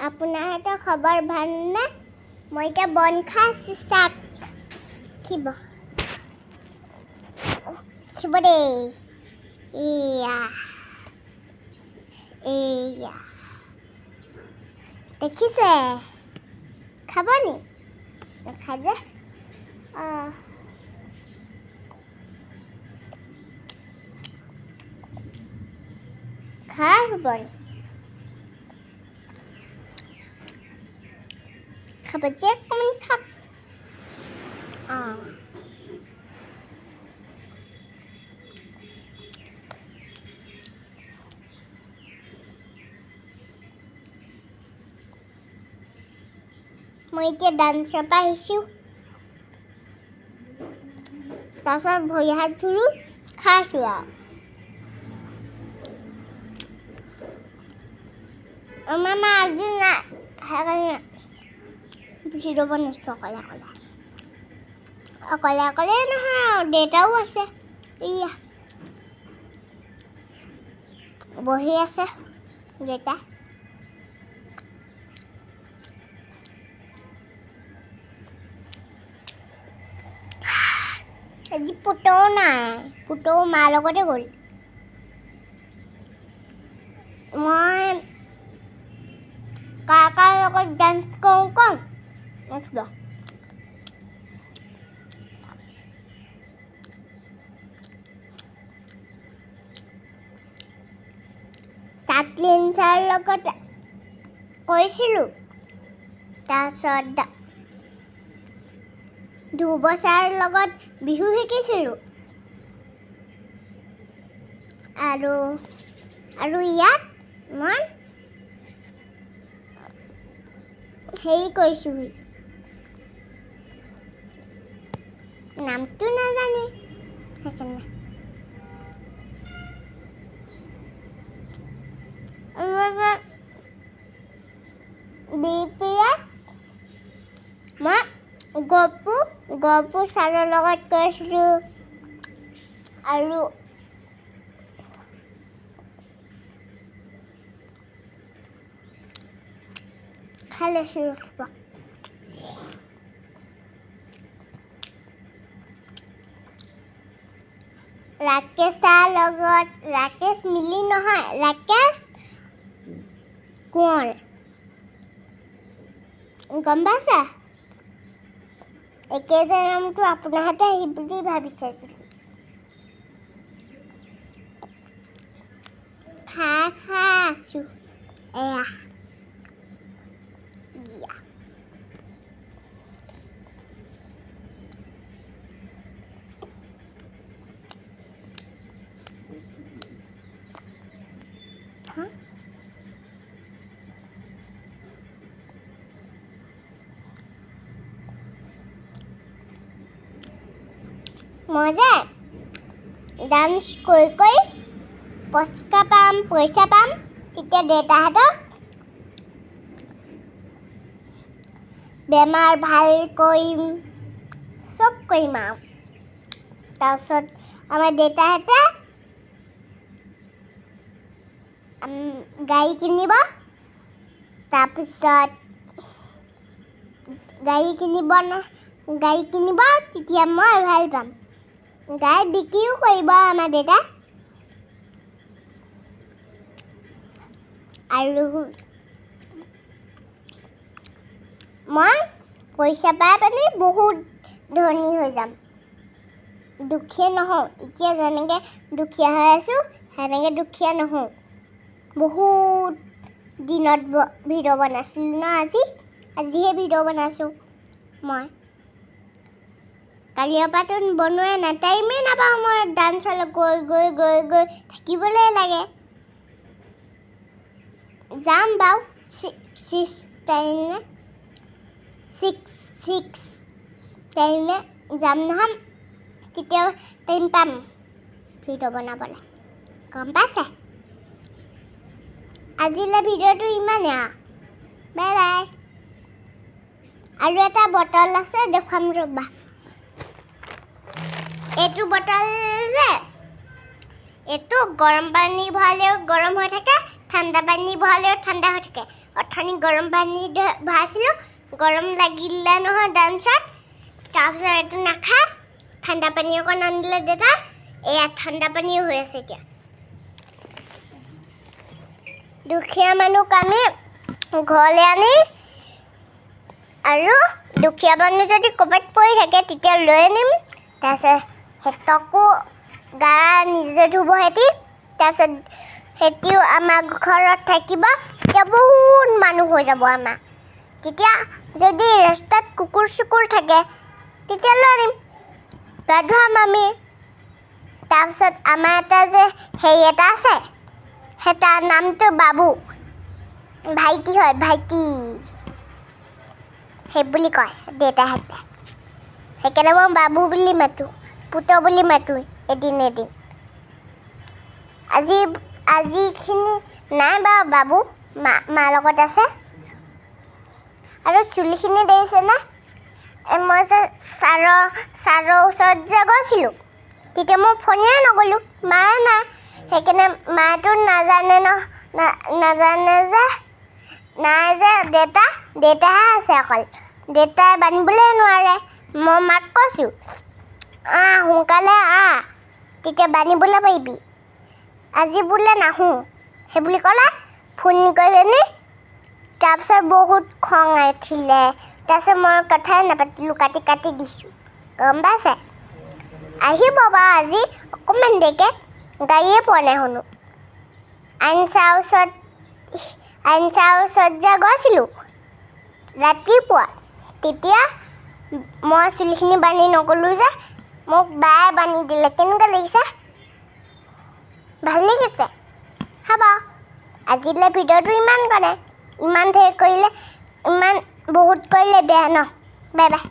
আপোনাৰহঁতৰ খবৰ ভালনে? মই এতিয়া বন খাইছোঁ চাক খিব দেই এয়া দেখিছে খাব নি নাখায় যে খাই বন খাব যে অকণমান খাক মই এতিয়া ডান্সৰ পৰা আহিছোঁ তাৰপিছত ভৰি হাত ধুলোঁ খাইছোঁ আৰু আমাৰ মা আজি নাই সেইকাৰণে ভিডিঅ' বনাইছোঁ অকলে নহয় আৰু দেউতাও আছে এয়া বহি আছে দেউতা আজি পুতৌ নাই পুতৌ মাৰ লগতে গ'ল মই কাৰ লগত ডান্স কৰোঁ কম দেখিব চাকলিন ছাৰৰ লগত কৰিছিলোঁ তাৰপিছত ধ্ৰুৱ ছাৰৰ লগত বিহু শিকিছিলোঁ আৰু ইয়াত মই হেৰি কৰিছোঁ নামটো নাজানো সেইকাৰণে মই গপু ছাৰৰ লগত কৰিছিলোঁ আৰু খাই লৈছোঁ ৰাকেশৰ লগত ৰাকেশ মিলি নহয় ৰাকেশ কোঁৱৰ গম পাইছা একেইটা নামটো আপোনাৰহঁতে আহিব বুলি ভাবিছে খাই আছোঁ এয়া মই যে ডান্স কৰি পইচা পাম তেতিয়া দেউতাহঁতক বেমাৰ ভাল কৰিম চব কৰিম আৰু তাৰপিছত আমাৰ দেউতাহঁতে গাড়ী কিনিব তাৰপিছত গাড়ী কিনিব তেতিয়া মই ভাল পাম গাড়ী বিক্ৰীও কৰিব আমাৰ দেউতা আৰু মই পইচা পাই পানি বহুত ধনী হৈ যাম দুখীয়া নহওঁ এতিয়া যেনেকৈ দুখীয়া হৈ আছোঁ সেনেকৈ দুখীয়া নহওঁ বহুত দিনত ভিডিঅ' বনাইছিলোঁ ন আজিহে ভিডিঅ' বনাইছোঁ মই কালিৰ পৰাতো বনোৱাই নাই টাইমেই নাপাওঁ মই ডান্সলৈ গৈ থাকিবলৈ লাগে যাম বাৰু 6 টাইমে যাম নহয় তেতিয়া টাইম পাম ভিডিঅ' বনাবলৈ গম পাইছে আজিলৈ ভিডিঅ'টো ইমানেই আৰু বাই বাই আৰু এটা বটল আছে দেখুৱাম ৰ'বা এইটো বটল যে এইটো গৰম পানী ভৰালেও গৰম হৈ থাকে ঠাণ্ডা পানী ভৰালেও ঠাণ্ডা হৈ থাকে অথনি গৰম পানী ভৰাইছিলোঁ গৰম লাগিলে নহয় ডান্সত তাৰপিছত এইটো নাখায় ঠাণ্ডা পানী অকণ আনিলে দেউতা এয়া ঠাণ্ডা পানীও হৈ আছে এতিয়া দুখীয়া মানুহক আমি ঘৰলৈ আনি আৰু দুখীয়া মানুহ যদি ক'ৰবাত পৰি থাকে তেতিয়া লৈ আনিম তাৰপিছত সিহঁতকো গা নিজে ধুব সিহঁতি তাৰপিছত সিহঁতিও আমাৰ ঘৰত থাকিব তেতিয়া বহুত মানুহ হৈ যাব আমাৰ তেতিয়া যদি ৰাস্তাত কুকুৰ চুকুৰ থাকে তেতিয়া লৈ আনিম গা ধুৱাম আমি তাৰপিছত আমাৰ এটা যে হেৰি এটা আছে সেই তাৰ নামটো বাবু ভাইটি হয় ভাইটি সেই বুলি কয় দেউতাহঁতে সেইকাৰণে মই বাবু বুলি মাতোঁ পুত বুলি মাতোঁ এদিন আজিখিনি নাই বাৰু বাবু মাৰ লগত আছে আৰু চুলিখিনি দেখিছেনে মই যে ছাৰৰ ওচৰত যে গৈছিলোঁ তেতিয়া মই ফোনেই নগ'লোঁ মায়ে নাই সেইকাৰণে মায়েতো নাজানে যে নাই যে দেউতাহে আছে অকল দেউতাই বান্ধিবলৈ নোৱাৰে মই মাক কৈছোঁ সোনকালে তেতিয়া বান্ধিবলৈ পাৰিবি আজি বোলে নাহোঁ সেই বুলি ক'লে ফোন কৰি পিনি তাৰপিছত বহুত খং উঠিলে তাৰপিছত মই কথাই নাপাতিলোঁ কাটি দিছোঁ গম পাইছে আহিব বাৰু আজি অকণমান দেৰিকৈ গাড়ীয়ে পোৱা নাই শুনো আইনচাৰ ওচৰত যে গৈছিলোঁ ৰাতিপুৱা তেতিয়া মই চুলিখিনি বান্ধি নগ'লোঁ যে মোক বায়ে বান্ধি দিলে কেনেকুৱা লাগিছে ভাল লাগিছে হ'ব আজিলৈ ভিডিঅ'টো ইমান কৰে ইমান বহুত কৰিলে বেয়া ন বাই বাই